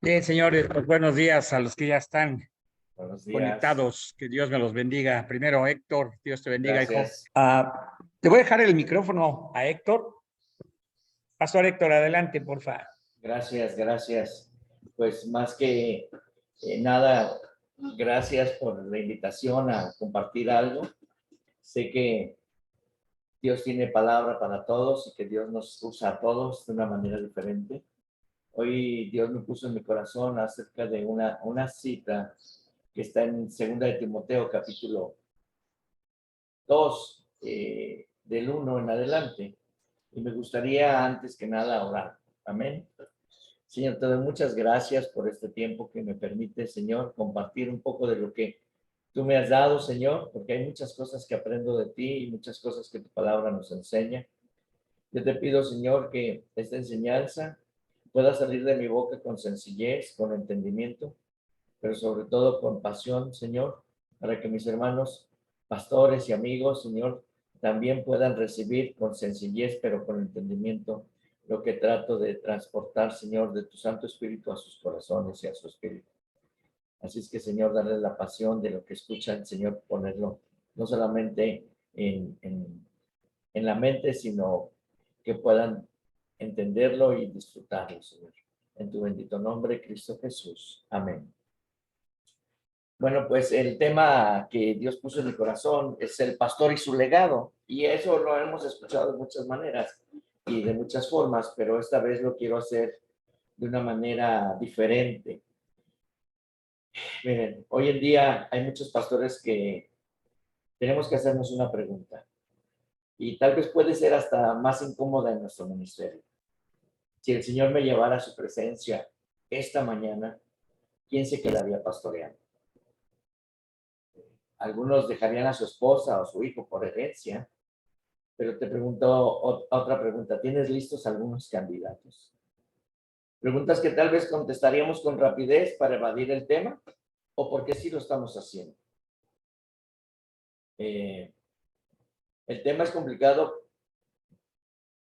Bien, señores, pues buenos días a los que ya están Buenos días. conectados. Que Dios me los bendiga. Primero, Héctor, Dios te bendiga, hijo. Gracias. Te voy a dejar el micrófono a Héctor. Pastor Héctor, adelante, por favor. Gracias. Pues más que nada, gracias por la invitación a compartir algo. Sé que Dios tiene palabra para todos y que Dios nos usa a todos de una manera diferente. Hoy Dios me puso en mi corazón acerca de una cita que está en 2 de Timoteo, capítulo 2, del 1 en adelante. Y me gustaría antes que nada orar. Amén. Señor, te doy muchas gracias por este tiempo que me permite, Señor, compartir un poco de lo que tú me has dado, Señor, porque hay muchas cosas que aprendo de ti y muchas cosas que tu palabra nos enseña. Yo te pido, Señor, que esta enseñanza pueda salir de mi boca con sencillez, con entendimiento, pero sobre todo con pasión, Señor, para que mis hermanos, pastores y amigos, Señor, también puedan recibir con sencillez, pero con entendimiento, lo que trato de transportar, Señor, de tu Santo Espíritu a sus corazones y a su espíritu. Así es que, Señor, darles la pasión de lo que escuchan, Señor, ponerlo no solamente en la mente, sino que puedan entenderlo y disfrutarlo, Señor. En tu bendito nombre, Cristo Jesús. Amén. Bueno, pues el tema que Dios puso en mi corazón es el pastor y su legado. Y eso lo hemos escuchado de muchas maneras y de muchas formas, pero esta vez lo quiero hacer de una manera diferente. Miren, hoy en día hay muchos pastores que tenemos que hacernos una pregunta y tal vez puede ser hasta más incómoda en nuestro ministerio. Si el Señor me llevara a su presencia esta mañana, ¿quién se quedaría pastoreando? Algunos dejarían a su esposa o su hijo por herencia, pero te pregunto otra pregunta. ¿Tienes listos algunos candidatos? Preguntas que tal vez contestaríamos con rapidez para evadir el tema o porque sí lo estamos haciendo. El tema es complicado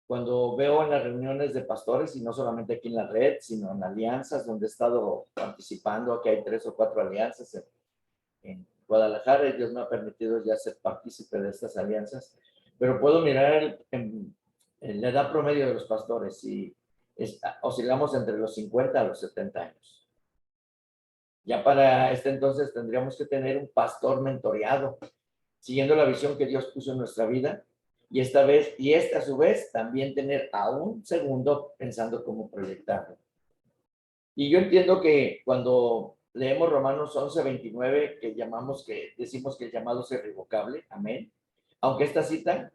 cuando veo en las reuniones de pastores, y no solamente aquí en la red, sino en alianzas donde he estado participando. Aquí hay 3 o 4 alianzas en Guadalajara y Dios me ha permitido ya ser partícipe de estas alianzas, pero puedo mirar en la edad promedio de los pastores y oscilamos entre los 50 a los 70 años. Ya para este entonces tendríamos que tener un pastor mentoreado, siguiendo la visión que Dios puso en nuestra vida, y esta a su vez también tener a un segundo pensando cómo proyectarlo. Y yo entiendo que cuando leemos Romanos 11:29, que decimos que el llamado es irrevocable, amén. Aunque esta cita,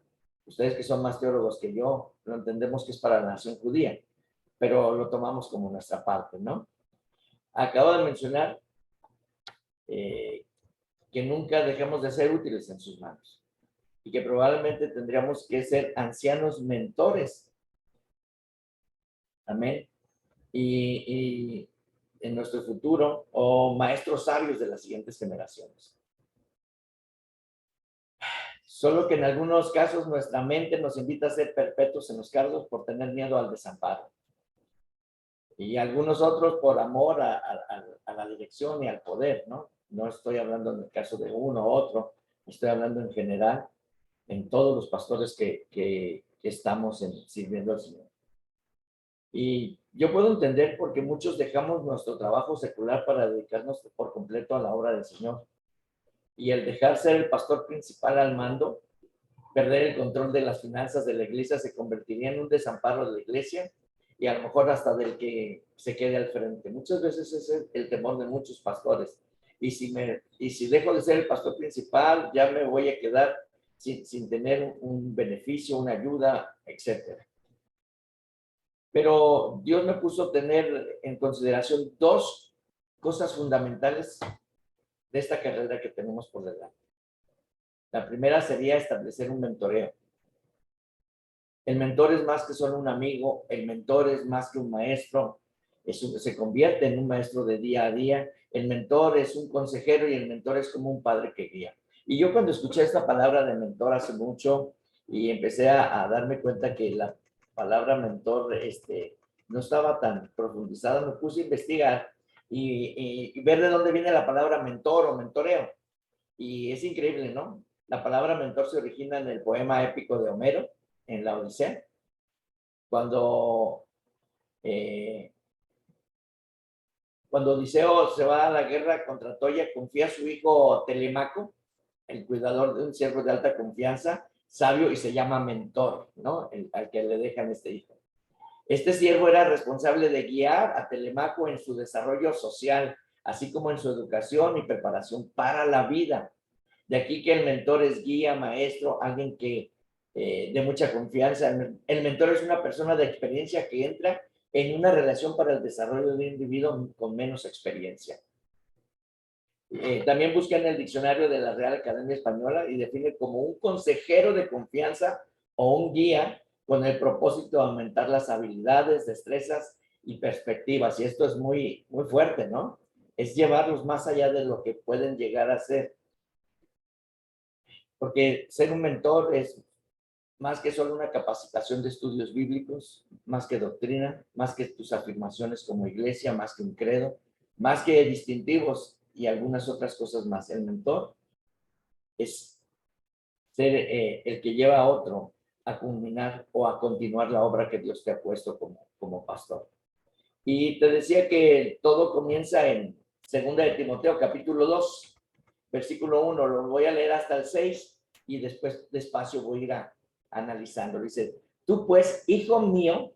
ustedes que son más teólogos que yo, lo entendemos que es para la nación judía, pero lo tomamos como nuestra parte, ¿no? Acabo de mencionar que nunca dejemos de ser útiles en sus manos y que probablemente tendríamos que ser ancianos mentores, amén. Y en nuestro futuro, o maestros sabios de las siguientes generaciones. Solo que en algunos casos nuestra mente nos invita a ser perpetuos en los cargos por tener miedo al desamparo. Y algunos otros por amor a la dirección y al poder, ¿no? No estoy hablando en el caso de uno u otro, estoy hablando en general, en todos los pastores que estamos sirviendo al Señor. Y yo puedo entender por qué muchos dejamos nuestro trabajo secular para dedicarnos por completo a la obra del Señor. Y el dejar ser el pastor principal al mando, perder el control de las finanzas de la iglesia, se convertiría en un desamparo de la iglesia y a lo mejor hasta del que se quede al frente. Muchas veces ese es el temor de muchos pastores. Y si dejo de ser el pastor principal, ya me voy a quedar sin tener un beneficio, una ayuda, etcétera. Pero Dios me puso tener en consideración 2 cosas fundamentales de esta carrera que tenemos por delante. La primera sería establecer un mentoreo. El mentor es más que solo un amigo, el mentor es más que un maestro, se convierte en un maestro de día a día. El mentor es un consejero y el mentor es como un padre que guía. Y yo cuando escuché esta palabra de mentor hace mucho y empecé a darme cuenta que la palabra mentor no estaba tan profundizada, me puse a investigar y ver de dónde viene la palabra mentor o mentoreo. Y es increíble, ¿no? La palabra mentor se origina en el poema épico de Homero, en la Odisea, cuando, eh, cuando Odiseo se va a la guerra contra Troya, confía a su hijo Telemaco, el cuidador de un siervo de alta confianza, sabio, y se llama mentor, ¿no? Al que le dejan este hijo. Este siervo era responsable de guiar a Telemaco en su desarrollo social, así como en su educación y preparación para la vida. De aquí que el mentor es guía, maestro, alguien que de mucha confianza. El mentor es una persona de experiencia que entra en una relación para el desarrollo de un individuo con menos experiencia. También busca en el diccionario de la Real Academia Española y define como un consejero de confianza o un guía con el propósito de aumentar las habilidades, destrezas y perspectivas. Y esto es muy, muy fuerte, ¿no? Es llevarlos más allá de lo que pueden llegar a ser. Porque ser un mentor es más que solo una capacitación de estudios bíblicos, más que doctrina, más que tus afirmaciones como iglesia, más que un credo, más que distintivos y algunas otras cosas más. El mentor es ser el que lleva a otro a culminar o a continuar la obra que Dios te ha puesto como pastor. Y te decía que todo comienza en 2 de Timoteo, capítulo 2, versículo 1. Lo voy a leer hasta el 6 y después despacio voy a ir analizando. Dice, tú pues, hijo mío,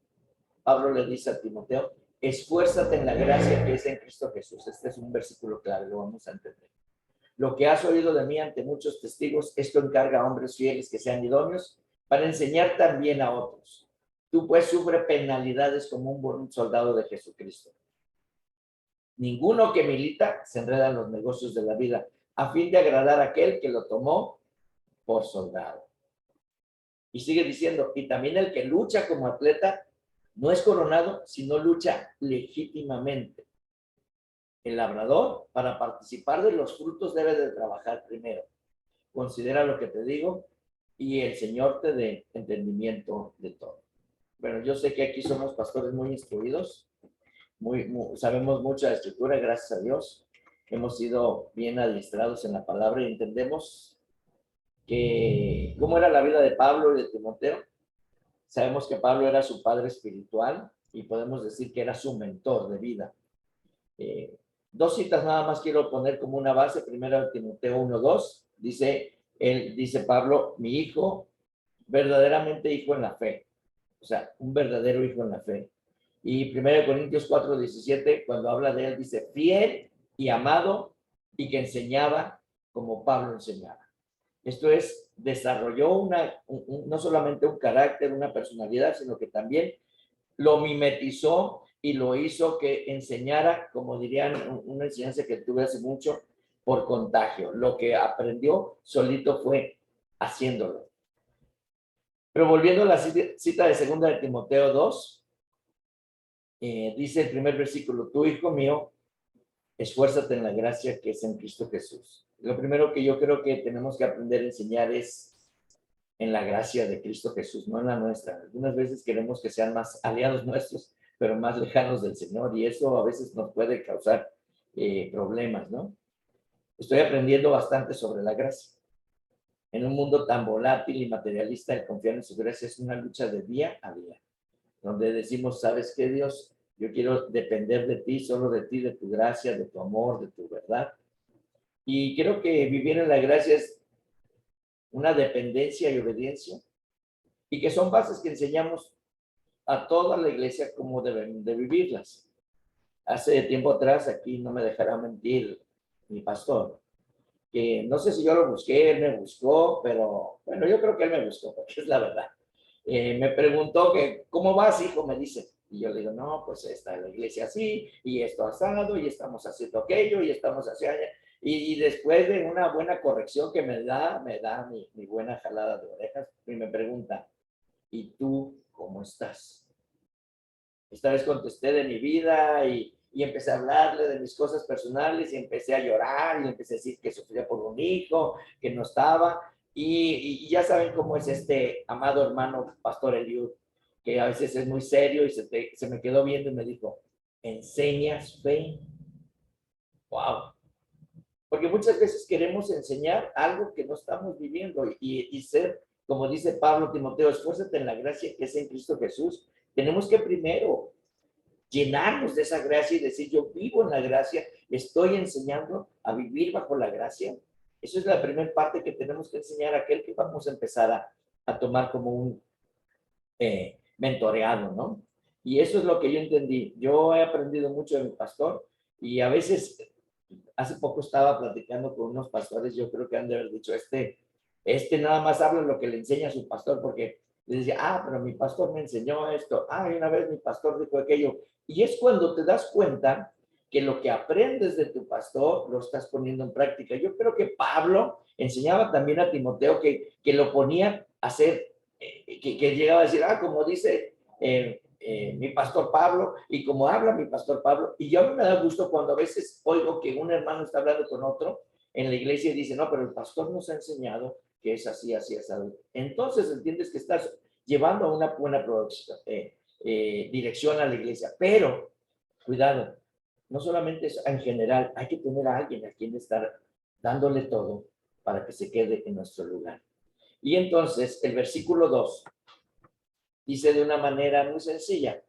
Pablo le dice a Timoteo, esfuérzate en la gracia que es en Cristo Jesús. Este es un versículo clave, lo vamos a entender. Lo que has oído de mí ante muchos testigos, esto encarga a hombres fieles que sean idóneos para enseñar también a otros. Tú pues sufre penalidades como un buen soldado de Jesucristo. Ninguno que milita se enreda en los negocios de la vida a fin de agradar a aquel que lo tomó por soldado. Y sigue diciendo, y también el que lucha como atleta no es coronado, sino lucha legítimamente. El labrador, para participar de los frutos, debe de trabajar primero. Considera lo que te digo y el Señor te dé entendimiento de todo. Bueno, yo sé que aquí somos pastores muy instruidos, sabemos mucha de escritura, gracias a Dios. Hemos sido bien adiestrados en la palabra y entendemos que cómo era la vida de Pablo y de Timoteo. Sabemos que Pablo era su padre espiritual y podemos decir que era su mentor de vida. Dos citas nada más quiero poner como una base. Primero Timoteo 1:2, dice Pablo, mi hijo, verdaderamente hijo en la fe. O sea, un verdadero hijo en la fe. Y 1 Corintios 4:17, cuando habla de él, dice, fiel y amado y que enseñaba como Pablo enseñaba. Esto es, desarrolló no solamente un carácter, una personalidad, sino que también lo mimetizó y lo hizo que enseñara, como dirían, una enseñanza que tuve hace mucho, por contagio. Lo que aprendió solito fue haciéndolo. Pero volviendo a la cita de 2 de Timoteo 2, dice el primer versículo, tú, hijo mío, esfuérzate en la gracia que es en Cristo Jesús. Lo primero que yo creo que tenemos que aprender a enseñar es en la gracia de Cristo Jesús, no en la nuestra. Algunas veces queremos que sean más aliados nuestros, pero más lejanos del Señor, y eso a veces nos puede causar problemas, ¿no? Estoy aprendiendo bastante sobre la gracia. En un mundo tan volátil y materialista, el confiar en su gracia es una lucha de día a día, donde decimos, ¿sabes qué, Dios? Yo quiero depender de ti, solo de ti, de tu gracia, de tu amor, de tu verdad. Y creo que vivir en la gracia es una dependencia y obediencia, y que son bases que enseñamos a toda la iglesia cómo deben de vivirlas. Hace tiempo atrás, aquí no me dejará mentir mi pastor, que no sé si yo lo busqué, él me buscó, pero bueno, yo creo que él me buscó, porque es la verdad. Me preguntó que, ¿cómo vas, hijo? Me dice. Y yo le digo, no, pues está la iglesia así, y esto asado, y estamos haciendo aquello, y estamos haciendo... Y después de una buena corrección que me da mi buena jalada de orejas, y me pregunta, ¿y tú cómo estás? Esta vez contesté de mi vida y empecé a hablarle de mis cosas personales y empecé a llorar y empecé a decir que sufría por un hijo, que no estaba. Y ya saben cómo es este amado hermano Pastor Eliud, que a veces es muy serio y se me quedó viendo y me dijo, ¿enseñas fe? Wow. Porque muchas veces queremos enseñar algo que no estamos viviendo y ser, como dice Pablo a Timoteo, esfuérzate en la gracia que es en Cristo Jesús. Tenemos que primero llenarnos de esa gracia y decir, yo vivo en la gracia, estoy enseñando a vivir bajo la gracia. Eso es la primera parte que tenemos que enseñar a aquel que vamos a empezar a tomar como un mentoreado, ¿no? Y eso es lo que yo entendí. Yo he aprendido mucho de mi pastor y a veces, hace poco estaba platicando con unos pastores, yo creo que han de haber dicho, este nada más habla lo que le enseña a su pastor, porque le decía, pero mi pastor me enseñó esto, y una vez mi pastor dijo aquello. Y es cuando te das cuenta que lo que aprendes de tu pastor lo estás poniendo en práctica. Yo creo que Pablo enseñaba también a Timoteo que lo ponía a hacer, que llegaba a decir, como dice mi pastor Pablo, y como habla mi pastor Pablo, y yo a mí me da gusto cuando a veces oigo que un hermano está hablando con otro en la iglesia y dice, no, pero el pastor nos ha enseñado que es así, así, así. Entonces entiendes que estás llevando una buena dirección a la iglesia, pero cuidado, no solamente es en general, hay que tener a alguien a quien estar dándole todo para que se quede en nuestro lugar. Y entonces el versículo 2 dice de una manera muy sencilla,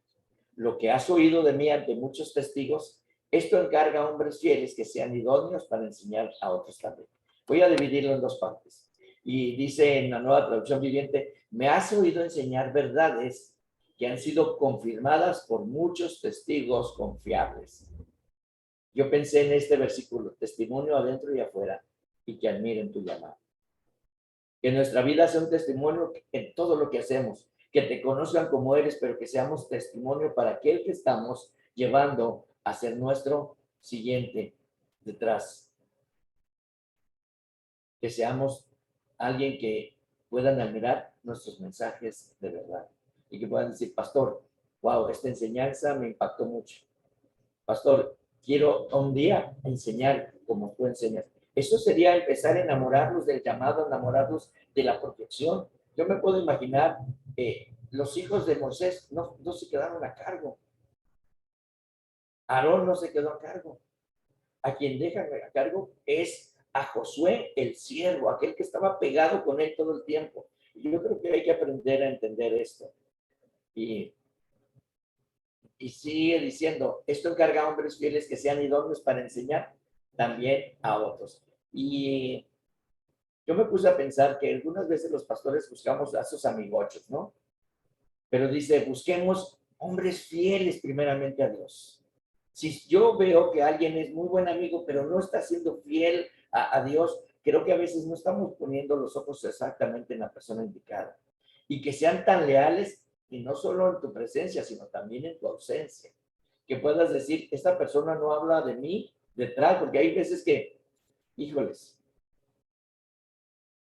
lo que has oído de mí ante muchos testigos, esto encarga a hombres fieles que sean idóneos para enseñar a otros también. Voy a dividirlo en dos partes. Y dice en la Nueva Traducción Viviente, me has oído enseñar verdades que han sido confirmadas por muchos testigos confiables. Yo pensé en este versículo, testimonio adentro y afuera, y que admiren tu llamado. Que nuestra vida sea un testimonio en todo lo que hacemos, que te conozcan como eres, pero que seamos testimonio para aquel que estamos llevando a ser nuestro siguiente detrás. Que seamos alguien que puedan admirar nuestros mensajes de verdad y que puedan decir, pastor, wow, esta enseñanza me impactó mucho. Pastor, quiero un día enseñar como tú enseñas. Eso sería empezar a enamorarlos del llamado, enamorarlos de la protección. Yo me puedo imaginar, los hijos de Moisés no se quedaron a cargo. Aarón no se quedó a cargo. A quien dejan a cargo es a Josué, el siervo, aquel que estaba pegado con él todo el tiempo. Y yo creo que hay que aprender a entender esto. Y sigue diciendo, esto encarga a hombres fieles que sean idóneos para enseñar también a otros. Y yo me puse a pensar que algunas veces los pastores buscamos a esos amigochos, ¿no? Pero dice, busquemos hombres fieles primeramente a Dios. Si yo veo que alguien es muy buen amigo, pero no está siendo fiel a Dios, creo que a veces no estamos poniendo los ojos exactamente en la persona indicada. Y que sean tan leales, y no solo en tu presencia, sino también en tu ausencia. Que puedas decir, esta persona no habla de mí detrás, porque hay veces que, híjoles,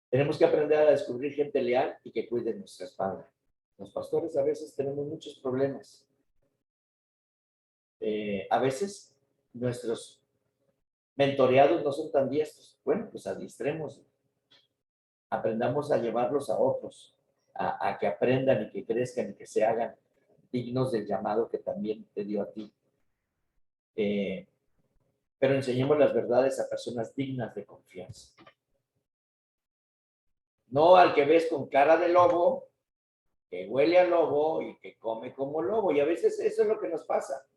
tenemos que aprender a descubrir gente leal y que cuide nuestra espalda. Los pastores a veces tenemos muchos problemas. A veces nuestros mentoreados no son tan diestros. Bueno, pues adiestremos, aprendamos a llevarlos a otros, a que aprendan y que crezcan y que se hagan dignos del llamado que también te dio a ti. Pero enseñemos las verdades a personas dignas de confianza. No al que ves con cara de lobo, que huele a lobo y que come como lobo. Y a veces eso es lo que nos pasa.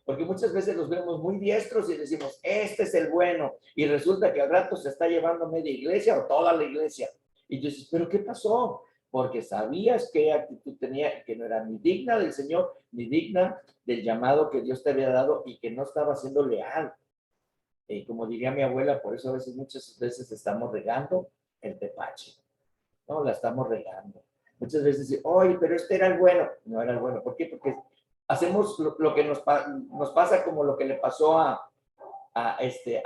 Porque muchas veces los vemos muy diestros y decimos, este es el bueno. Y resulta que al rato se está llevando media iglesia o toda la iglesia. Y tú dices, ¿pero qué pasó? Porque sabías qué actitud tenía, que no era ni digna del Señor, ni digna del llamado que Dios te había dado y que no estaba siendo leal. Como diría mi abuela, por eso a veces, muchas veces estamos regando el tepache. No, la estamos regando. Muchas veces, oye, pero este era el bueno. No era el bueno. ¿Por qué? Porque hacemos lo que nos pasa como lo que le pasó a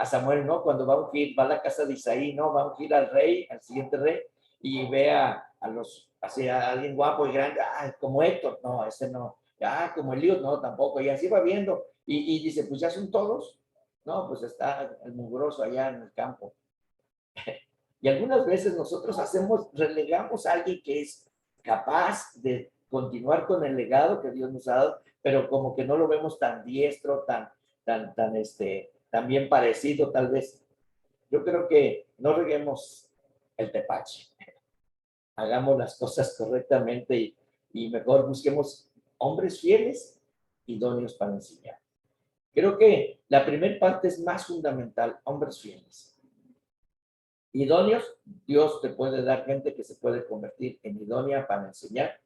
Samuel, ¿no? Cuando va a ungir, va a la casa de Isaí, ¿no? Va a ungir al rey, al siguiente rey, y ve a alguien guapo y grande, como Héctor, no, ese no. Como Eliud, no, tampoco. Y así va viendo. Y dice, pues ya son todos. No, pues está el mugroso allá en el campo. Y algunas veces nosotros relegamos a alguien que es capaz de continuar con el legado que Dios nos ha dado, pero como que no lo vemos tan diestro, tan también parecido tal vez. Yo creo que no reguemos el tepache. Hagamos las cosas correctamente y mejor busquemos hombres fieles, idóneos para enseñar. Creo que la primera parte es más fundamental, hombres fieles. Idóneos, Dios te puede dar gente que se puede convertir en idónea para enseñar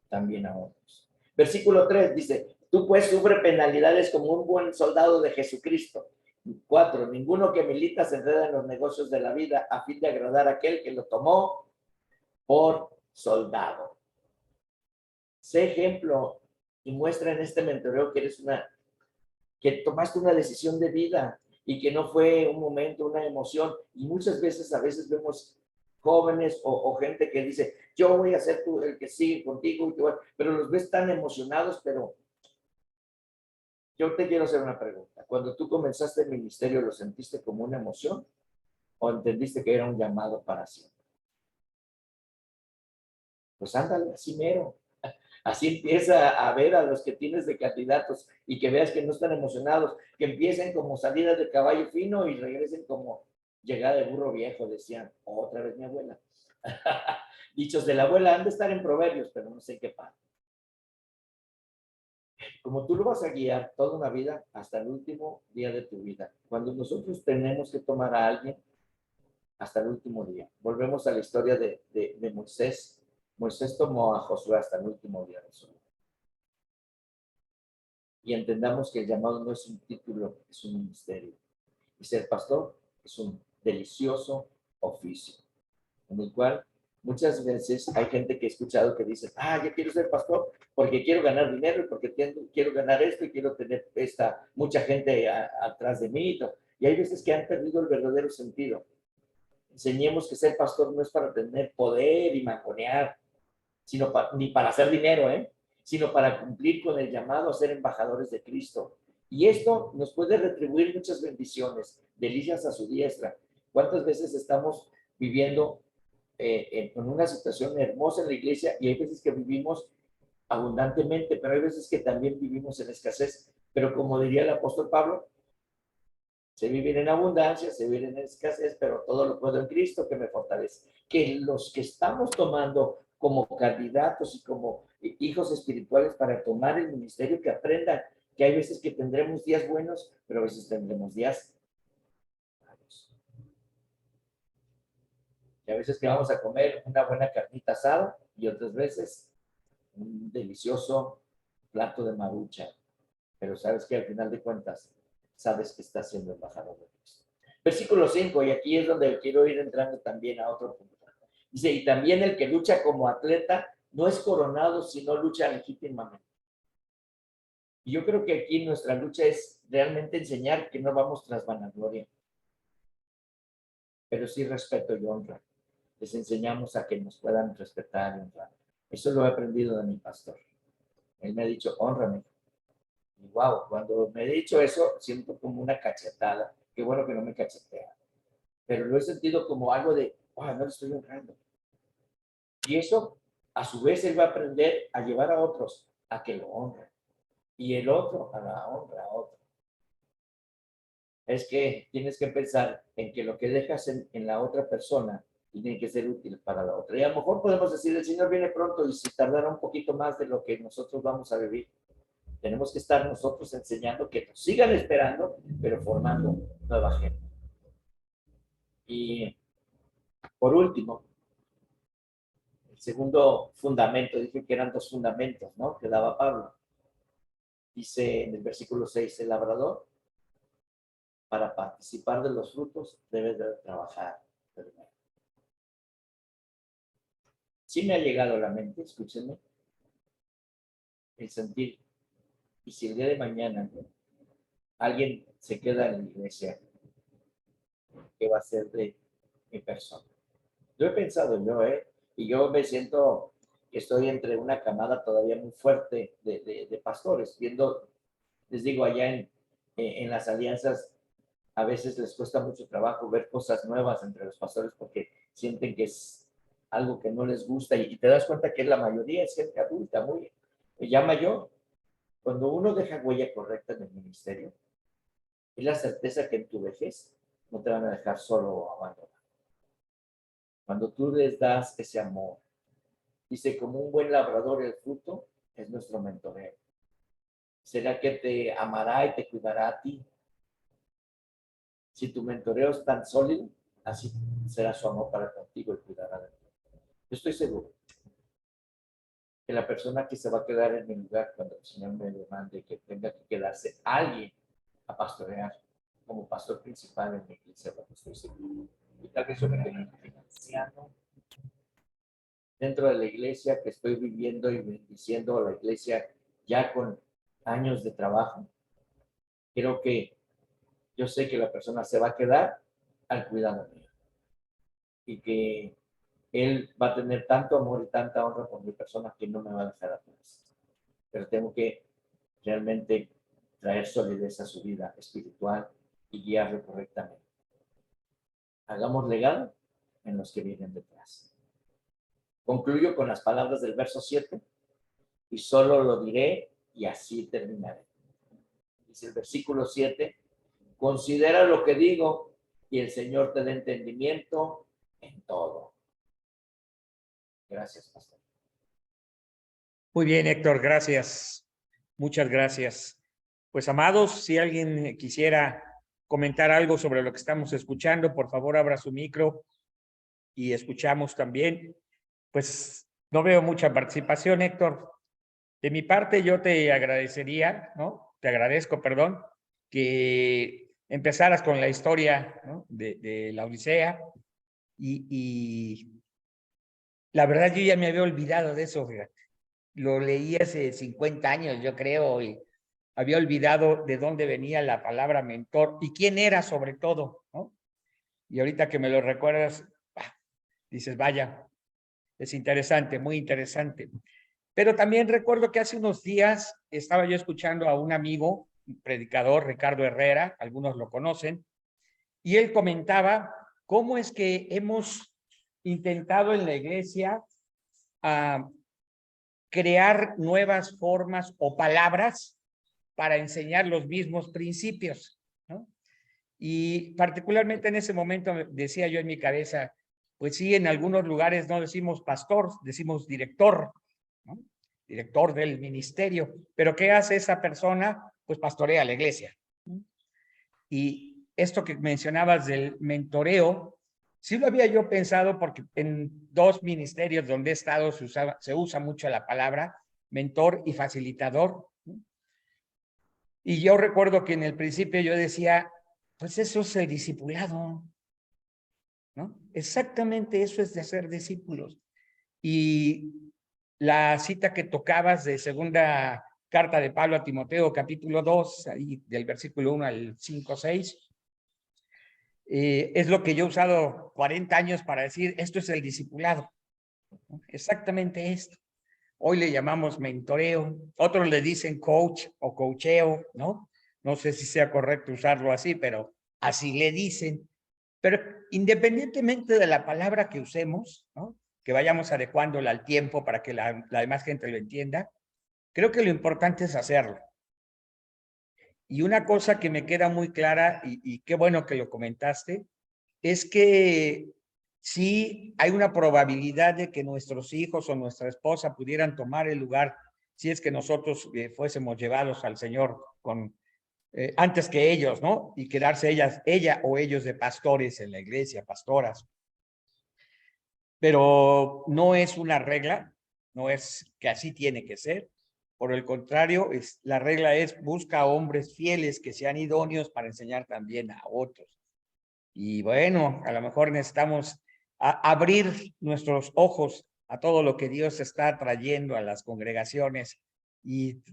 también a otros. Versículo 3 dice, tú pues sufre penalidades como un buen soldado de Jesucristo. 4, ninguno que milita se enreda en los negocios de la vida a fin de agradar a aquel que lo tomó por soldado. Sé ejemplo y muestra en este mentoreo que eres que tomaste una decisión de vida y que no fue un momento, una emoción. Y muchas veces, a veces vemos jóvenes o gente que dice, yo voy a ser tú el que sigue contigo, pero los ves tan emocionados, pero yo te quiero hacer una pregunta. Cuando tú comenzaste el ministerio, ¿lo sentiste como una emoción o entendiste que era un llamado para siempre? Pues ándale, así mero. Así empieza a ver a los que tienes de candidatos y que veas que no están emocionados, que empiecen como salida de caballo fino y regresen como llegada de burro viejo, decían, otra vez mi abuela. Dichos de la abuela han de estar en Proverbios, pero no sé qué pasa. Como tú lo vas a guiar toda una vida hasta el último día de tu vida. Cuando nosotros tenemos que tomar a alguien hasta el último día. Volvemos a la historia de Moisés. Moisés tomó a Josué hasta el último día de su vida. Y entendamos que el llamado no es un título, es un ministerio. Y ser pastor es un delicioso oficio, en el cual muchas veces hay gente que he escuchado que dice, yo quiero ser pastor porque quiero ganar dinero y porque quiero ganar esto y quiero tener mucha gente atrás de mí. Y hay veces que han perdido el verdadero sentido. Enseñemos que ser pastor no es para tener poder y mangonear, ni para hacer dinero, sino para cumplir con el llamado a ser embajadores de Cristo. Y esto nos puede retribuir muchas bendiciones, delicias a su diestra. ¿Cuántas veces estamos viviendo en una situación hermosa en la iglesia y hay veces que vivimos abundantemente, pero hay veces que también vivimos en escasez? Pero como diría el apóstol Pablo, se vive en abundancia, se vive en escasez, pero todo lo puedo en Cristo que me fortalece. Que los que estamos tomando como candidatos y como hijos espirituales para tomar el ministerio, que aprendan que hay veces que tendremos días buenos, pero a veces tendremos días malos. Y a veces que vamos a comer una buena carnita asada y otras veces un delicioso plato de marucha. Pero sabes que al final de cuentas, sabes que estás siendo embajador de Cristo. Versículo 5, y aquí es donde quiero ir entrando también a otro punto. Dice, y también el que lucha como atleta no es coronado, sino lucha legítimamente. Y yo creo que aquí nuestra lucha es realmente enseñar que no vamos tras vanagloria, pero sí respeto y honra. Les enseñamos a que nos puedan respetar y honrar. Eso lo he aprendido de mi pastor. Él me ha dicho, honrame. Y wow, cuando me he dicho eso, siento como una cachetada. Qué bueno que no me cachetea. Pero lo he sentido como algo de, no le estoy honrando. Y eso, a su vez, él va a aprender a llevar a otros a que lo honren. Y el otro a la honra a otro. Es que tienes que pensar en que lo que dejas en la otra persona tiene que ser útil para la otra. Y a lo mejor podemos decir, el Señor viene pronto y si tardará un poquito más de lo que nosotros vamos a vivir. Tenemos que estar nosotros enseñando que nos sigan esperando, pero formando nueva gente. Y por último, el segundo fundamento, dije que eran dos fundamentos, ¿no? Que daba Pablo. Dice en el versículo 6, el labrador, para participar de los frutos, debe de trabajar primero. Sí me ha llegado a la mente, escúchenme, el sentir, y si el día de mañana alguien se queda en la iglesia, ¿qué va a ser de mi persona? Yo he pensado y yo me siento que estoy entre una camada todavía muy fuerte de pastores, viendo, les digo, allá en las alianzas, a veces les cuesta mucho trabajo ver cosas nuevas entre los pastores porque sienten que es algo que no les gusta y te das cuenta que la mayoría es gente adulta, muy ya mayor. Cuando uno deja huella correcta en el ministerio, es la certeza que en tu vejez no te van a dejar solo o abandonado. Cuando tú les das ese amor, dice, como un buen labrador el fruto es nuestro mentoreo. ¿Será que te amará y te cuidará a ti? Si tu mentoreo es tan sólido, así será su amor para contigo y cuidará de ti. Yo estoy seguro que la persona que se va a quedar en mi lugar cuando el Señor me demande que tenga que quedarse alguien a pastorear como pastor principal en mi iglesia, porque estoy seguro. Y tal vez yo me tenga un anciano dentro de la iglesia que estoy viviendo y bendiciendo a la iglesia ya con años de trabajo. Creo que yo sé que la persona se va a quedar al cuidado mío y que él va a tener tanto amor y tanta honra por mi persona que no me va a dejar atrás. Pero tengo que realmente traer solidez a su vida espiritual y guiarlo correctamente. Hagamos legado en los que vienen detrás. Concluyo con las palabras del verso 7 y solo lo diré y así terminaré. Dice el versículo 7, considera lo que digo y el Señor te dé entendimiento en todo. Gracias, pastor. Muy bien, Héctor, gracias. Muchas gracias. Pues, amados, si alguien quisiera comentar algo sobre lo que estamos escuchando, por favor, abra su micro y escuchamos también. Pues no veo mucha participación, Héctor. De mi parte, yo te agradecería, ¿no? Te agradezco, perdón, que empezaras con la historia, ¿no? de la Odisea y la verdad yo ya me había olvidado de eso, fíjate. Lo leí hace 50 años, yo creo, y había olvidado de dónde venía la palabra mentor y quién era sobre todo, ¿no? Y ahorita que me lo recuerdas, dices, vaya, es interesante, muy interesante. Pero también recuerdo que hace unos días estaba yo escuchando a un amigo, un predicador, Ricardo Herrera, algunos lo conocen, y él comentaba cómo es que hemos intentado en la iglesia crear nuevas formas o palabras para enseñar los mismos principios, ¿no? Y particularmente en ese momento decía yo en mi cabeza, pues sí, en algunos lugares no decimos pastor, decimos director, ¿no? Director del ministerio. Pero ¿qué hace esa persona? Pues pastorea la iglesia. Y esto que mencionabas del mentoreo, sí lo había yo pensado porque en dos ministerios donde he estado se usa mucho la palabra mentor y facilitador. Y yo recuerdo que en el principio yo decía, pues eso es el discipulado, ¿no? Exactamente eso es de hacer discípulos. Y la cita que tocabas de segunda carta de Pablo a Timoteo, capítulo 2, ahí del versículo 1 al 5, 6, es lo que yo he usado 40 años para decir, esto es el discipulado, ¿no? Exactamente esto. Hoy le llamamos mentoreo, otros le dicen coach o coacheo, ¿no? No sé si sea correcto usarlo así, pero así le dicen. Pero independientemente de la palabra que usemos, ¿no? Que vayamos adecuándola al tiempo para que la demás gente lo entienda, creo que lo importante es hacerlo. Y una cosa que me queda muy clara, y qué bueno que lo comentaste, es que sí hay una probabilidad de que nuestros hijos o nuestra esposa pudieran tomar el lugar si es que nosotros fuésemos llevados al Señor con, antes que ellos, ¿no? Y quedarse ella o ellos de pastores en la iglesia, pastoras. Pero no es una regla, no es que así tiene que ser. Por el contrario, la regla es busca hombres fieles que sean idóneos para enseñar también a otros. Y bueno, a lo mejor necesitamos abrir nuestros ojos a todo lo que Dios está trayendo a las congregaciones y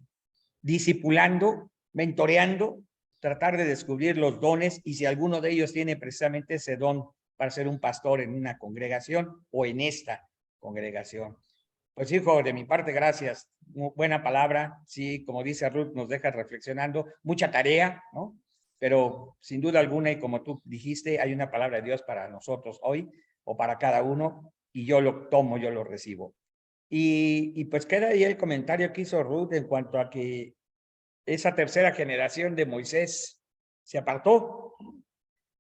discipulando, mentoreando, tratar de descubrir los dones y si alguno de ellos tiene precisamente ese don para ser un pastor en una congregación o en esta congregación. Pues hijo, de mi parte, gracias. Muy buena palabra. Sí, como dice Ruth, nos deja reflexionando. Mucha tarea, ¿no? Pero sin duda alguna, y como tú dijiste, hay una palabra de Dios para nosotros hoy o para cada uno, y yo lo tomo, yo lo recibo. Y pues queda ahí el comentario que hizo Ruth en cuanto a que esa tercera generación de Moisés se apartó.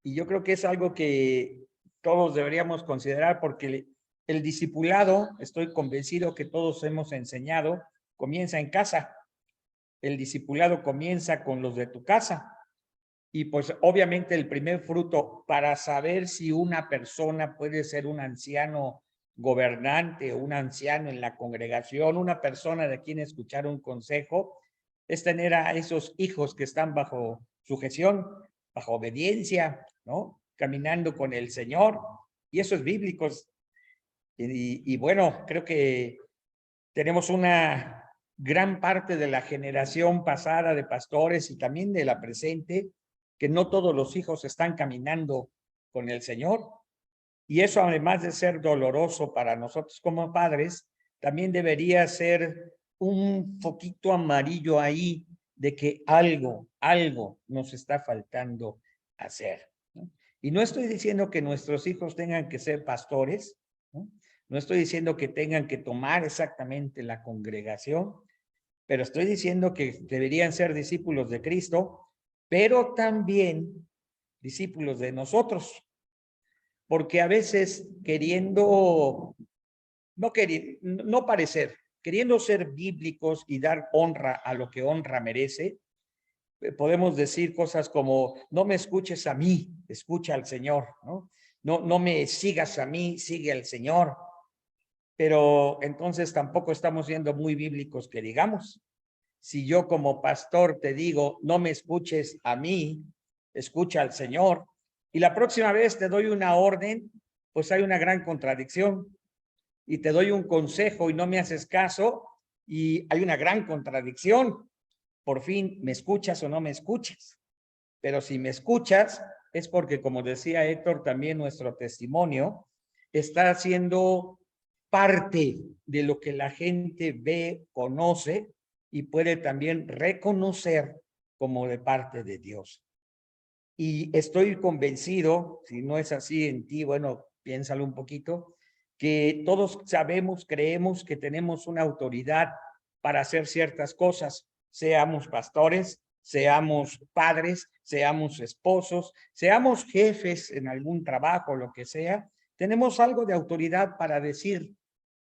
Y yo creo que es algo que todos deberíamos considerar, porque el discipulado, estoy convencido que todos hemos enseñado, comienza en casa. El discipulado comienza con los de tu casa. Y pues obviamente el primer fruto para saber si una persona puede ser un anciano gobernante o un anciano en la congregación, una persona de quien escuchar un consejo, es tener a esos hijos que están bajo sujeción, bajo obediencia, ¿no? Caminando con el Señor. Y eso es bíblico. Y bueno, creo que tenemos una gran parte de la generación pasada de pastores y también de la presente, que no todos los hijos están caminando con el Señor. Y eso, además de ser doloroso para nosotros como padres, también debería ser un foquito amarillo ahí de que algo nos está faltando hacer, ¿no? Y no estoy diciendo que nuestros hijos tengan que ser pastores, ¿no? No estoy diciendo que tengan que tomar exactamente la congregación, pero estoy diciendo que deberían ser discípulos de Cristo, pero también discípulos de nosotros, porque a veces no parecer, queriendo ser bíblicos y dar honra a lo que honra merece, podemos decir cosas como: no me escuches a mí, escucha al Señor, ¿no? No me sigas a mí, sigue al Señor. Pero entonces tampoco estamos siendo muy bíblicos que digamos. Si yo como pastor te digo, no me escuches a mí, escucha al Señor, y la próxima vez te doy una orden, pues hay una gran contradicción. Y te doy un consejo y no me haces caso, y hay una gran contradicción. Por fin, ¿me escuchas o no me escuchas? Pero si me escuchas, es porque, como decía Héctor, también nuestro testimonio está siendo parte de lo que la gente ve, conoce y puede también reconocer como de parte de Dios. Y estoy convencido, si no es así en ti, bueno, piénsalo un poquito, que todos sabemos, creemos que tenemos una autoridad para hacer ciertas cosas, seamos pastores, seamos padres, seamos esposos, seamos jefes en algún trabajo, lo que sea, tenemos algo de autoridad para decir.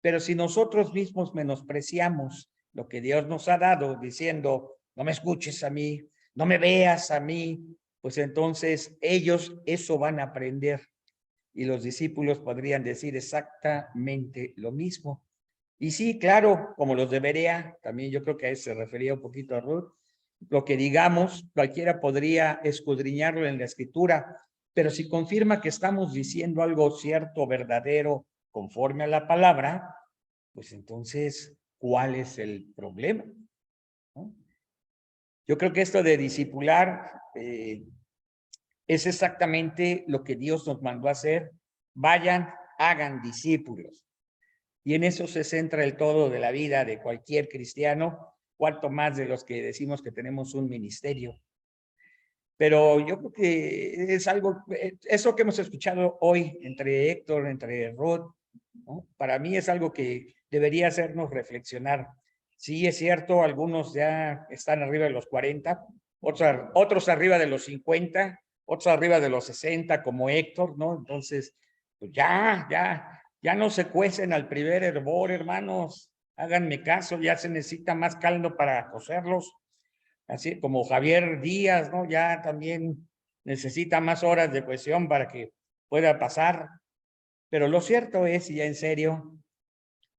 Pero si nosotros mismos menospreciamos lo que Dios nos ha dado, diciendo, no me escuches a mí, no me veas a mí, pues entonces ellos eso van a aprender. Y los discípulos podrían decir exactamente lo mismo. Y sí, claro, como los de Berea, también yo creo que a eso se refería un poquito a Ruth, lo que digamos, cualquiera podría escudriñarlo en la Escritura, pero si confirma que estamos diciendo algo cierto, verdadero, conforme a la palabra, pues entonces, ¿cuál es el problema? ¿No? Yo creo que esto de discipular es exactamente lo que Dios nos mandó a hacer. Vayan, hagan discípulos. Y en eso se centra el todo de la vida de cualquier cristiano, cuanto más de los que decimos que tenemos un ministerio. Pero yo creo que es algo, eso que hemos escuchado hoy entre Héctor, entre Ruth, ¿no? Para mí es algo que debería hacernos reflexionar. Sí, es cierto, algunos ya están arriba de los 40, otros arriba de los 50, otros arriba de los 60, como Héctor, ¿no? Entonces, pues ya no se cuecen al primer hervor, hermanos. Háganme caso, ya se necesita más caldo para cocerlos. Así como Javier Díaz, ¿no? Ya también necesita más horas de cuestión para que pueda pasar. Pero lo cierto es, y ya en serio,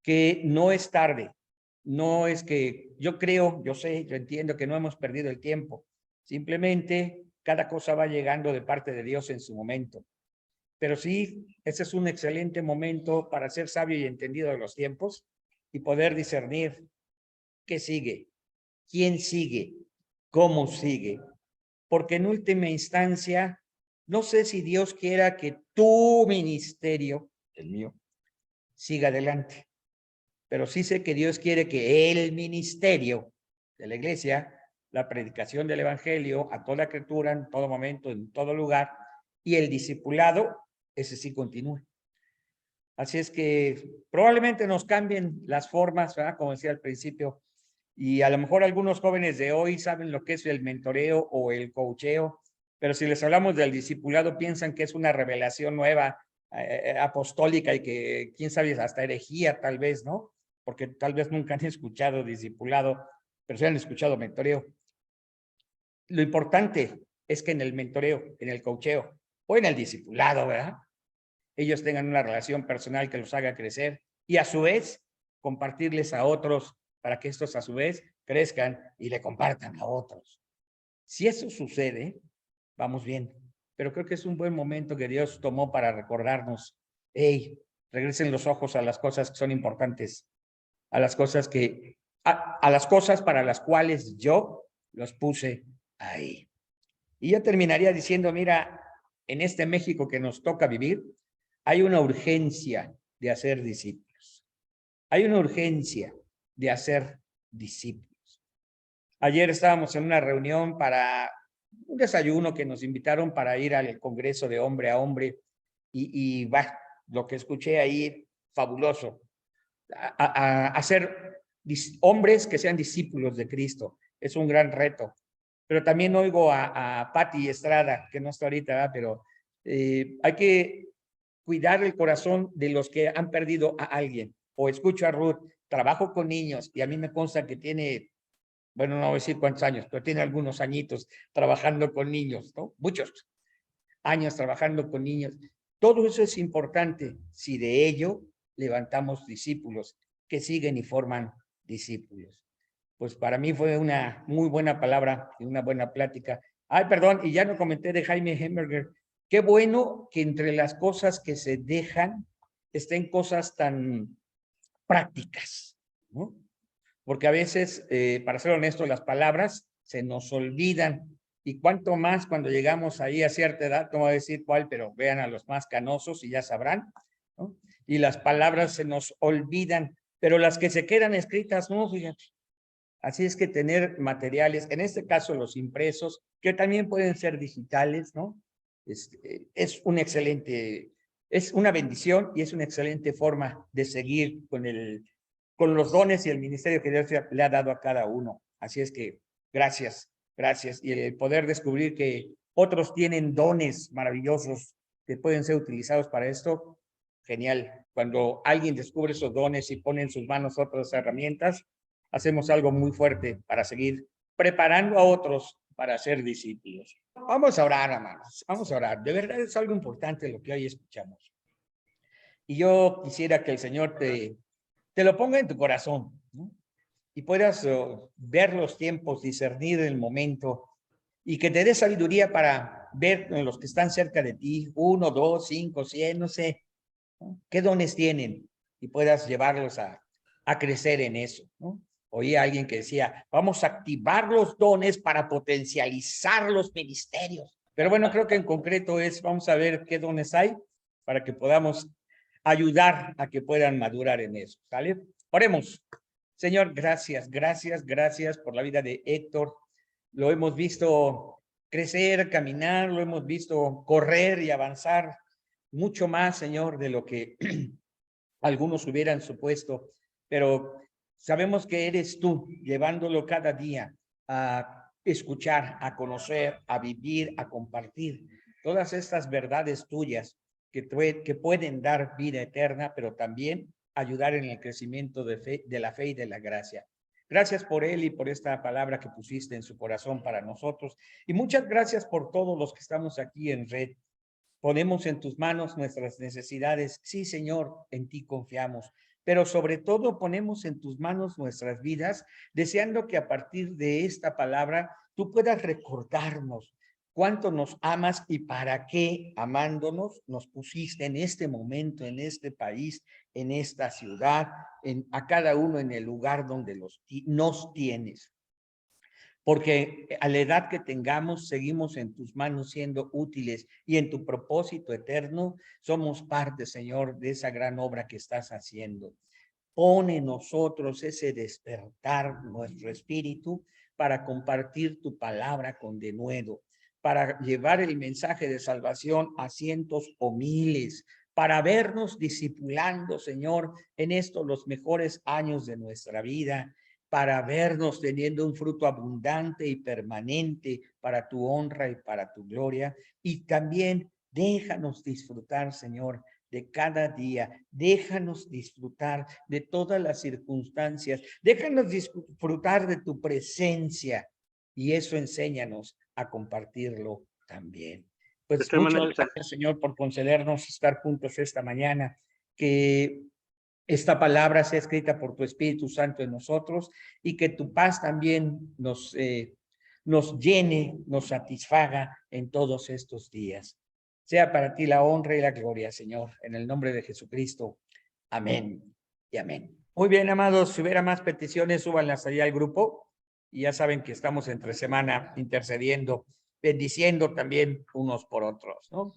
que no es tarde. No es que yo creo, yo sé, yo entiendo que no hemos perdido el tiempo. Simplemente cada cosa va llegando de parte de Dios en su momento. Pero sí, ese es un excelente momento para ser sabio y entendido de los tiempos y poder discernir qué sigue, quién sigue, cómo sigue. Porque en última instancia, no sé si Dios quiera que tu ministerio, el mío, siga adelante. Pero sí sé que Dios quiere que el ministerio de la iglesia, la predicación del evangelio a toda criatura, en todo momento, en todo lugar, y el discipulado, ese sí continúe. Así es que probablemente nos cambien las formas, ¿verdad? Como decía al principio, y a lo mejor algunos jóvenes de hoy saben lo que es el mentoreo o el coacheo, pero si les hablamos del discipulado, piensan que es una revelación nueva, apostólica, y que, quién sabe, hasta herejía tal vez, ¿no? Porque tal vez nunca han escuchado discipulado, pero sí han escuchado mentoreo. Lo importante es que en el mentoreo, en el coacheo o en el discipulado, ¿verdad?, ellos tengan una relación personal que los haga crecer y a su vez compartirles a otros para que estos a su vez crezcan y le compartan a otros. Si eso sucede, vamos bien. Pero creo que es un buen momento que Dios tomó para recordarnos, hey, regresen los ojos a las cosas que son importantes, a las cosas que, a las cosas para las cuales yo los puse ahí. Y yo terminaría diciendo, mira, en este México que nos toca vivir, hay una urgencia de hacer discípulos. Hay una urgencia de hacer discípulos. Ayer estábamos en una reunión para un desayuno que nos invitaron para ir al Congreso de Hombre a Hombre y lo que escuché ahí, fabuloso. A hacer hombres que sean discípulos de Cristo. Es un gran reto. Pero también oigo a Pati Estrada, que no está ahorita, ¿verdad? Pero hay que cuidar el corazón de los que han perdido a alguien. O escucho a Ruth, trabajo con niños y a mí me consta que tiene, bueno, no voy a decir cuántos años, pero tiene algunos añitos trabajando con niños, ¿no? Muchos años trabajando con niños. Todo eso es importante si de ello levantamos discípulos que siguen y forman discípulos. Pues para mí fue una muy buena palabra y una buena plática. Ay, perdón, y ya no comenté de Jaime Hemberger. Qué bueno que entre las cosas que se dejan estén cosas tan prácticas, ¿no? Porque a veces, para ser honesto, las palabras se nos olvidan. Y cuanto más cuando llegamos ahí a cierta edad, no voy a decir cuál, pero vean a los más canosos y ya sabrán, ¿no? Y las palabras se nos olvidan, pero las que se quedan escritas, no, fíjate. Así es que tener materiales, en este caso los impresos, que también pueden ser digitales, ¿no? Es un excelente, es una bendición y es una excelente forma de seguir con los dones y el ministerio que Dios le ha dado a cada uno. Así es que gracias, gracias. Y el poder descubrir que otros tienen dones maravillosos que pueden ser utilizados para esto, genial. Cuando alguien descubre esos dones y pone en sus manos otras herramientas, hacemos algo muy fuerte para seguir preparando a otros para ser discípulos. Vamos a orar, hermanos, vamos a orar. De verdad es algo importante lo que hoy escuchamos. Y yo quisiera que el Señor te lo ponga en tu corazón, ¿no? Y puedas ver los tiempos, discernir el momento y que te dé sabiduría para ver en los que están cerca de ti, 1, 2, 5, 100, no sé, ¿no?, qué dones tienen y puedas llevarlos a crecer en eso, ¿no? Oí a alguien que decía, vamos a activar los dones para potencializar los ministerios. Pero bueno, creo que en concreto vamos a ver qué dones hay para que podamos ayudar a que puedan madurar en eso, ¿sale? Oremos. Señor, gracias, gracias, gracias por la vida de Héctor. Lo hemos visto crecer, caminar, lo hemos visto correr y avanzar mucho más, Señor, de lo que algunos hubieran supuesto, pero sabemos que eres tú llevándolo cada día a escuchar, a conocer, a vivir, a compartir todas estas verdades tuyas que pueden dar vida eterna, pero también ayudar en el crecimiento de la fe y de la gracia. Gracias por él y por esta palabra que pusiste en su corazón para nosotros. Y muchas gracias por todos los que estamos aquí en red. Ponemos en tus manos nuestras necesidades. Sí, Señor, en ti confiamos. Pero sobre todo ponemos en tus manos nuestras vidas, deseando que a partir de esta palabra tú puedas recordarnos cuánto nos amas y para qué, amándonos, nos pusiste en este momento, en este país, en esta ciudad, a cada uno en el lugar donde nos tienes. Porque a la edad que tengamos, seguimos en tus manos siendo útiles y en tu propósito eterno somos parte, Señor, de esa gran obra que estás haciendo. Pone en nosotros ese despertar nuestro espíritu para compartir tu palabra con denuedo, para llevar el mensaje de salvación a cientos o miles, para vernos discipulando, Señor, en estos los mejores años de nuestra vida, para vernos teniendo un fruto abundante y permanente para tu honra y para tu gloria. Y también déjanos disfrutar, Señor, de cada día. Déjanos disfrutar de todas las circunstancias. Déjanos disfrutar de tu presencia. Y eso enséñanos a compartirlo también. Pues muchas gracias, Señor, por concedernos estar juntos esta mañana. Que esta palabra sea escrita por tu Espíritu Santo en nosotros y que tu paz también nos llene, nos satisfaga en todos estos días. Sea para ti la honra y la gloria, Señor, en el nombre de Jesucristo. Amén y amén. Muy bien, amados, si hubiera más peticiones, súbanlas allá al grupo. Y ya saben que estamos entre semana intercediendo, bendiciendo también unos por otros, ¿no?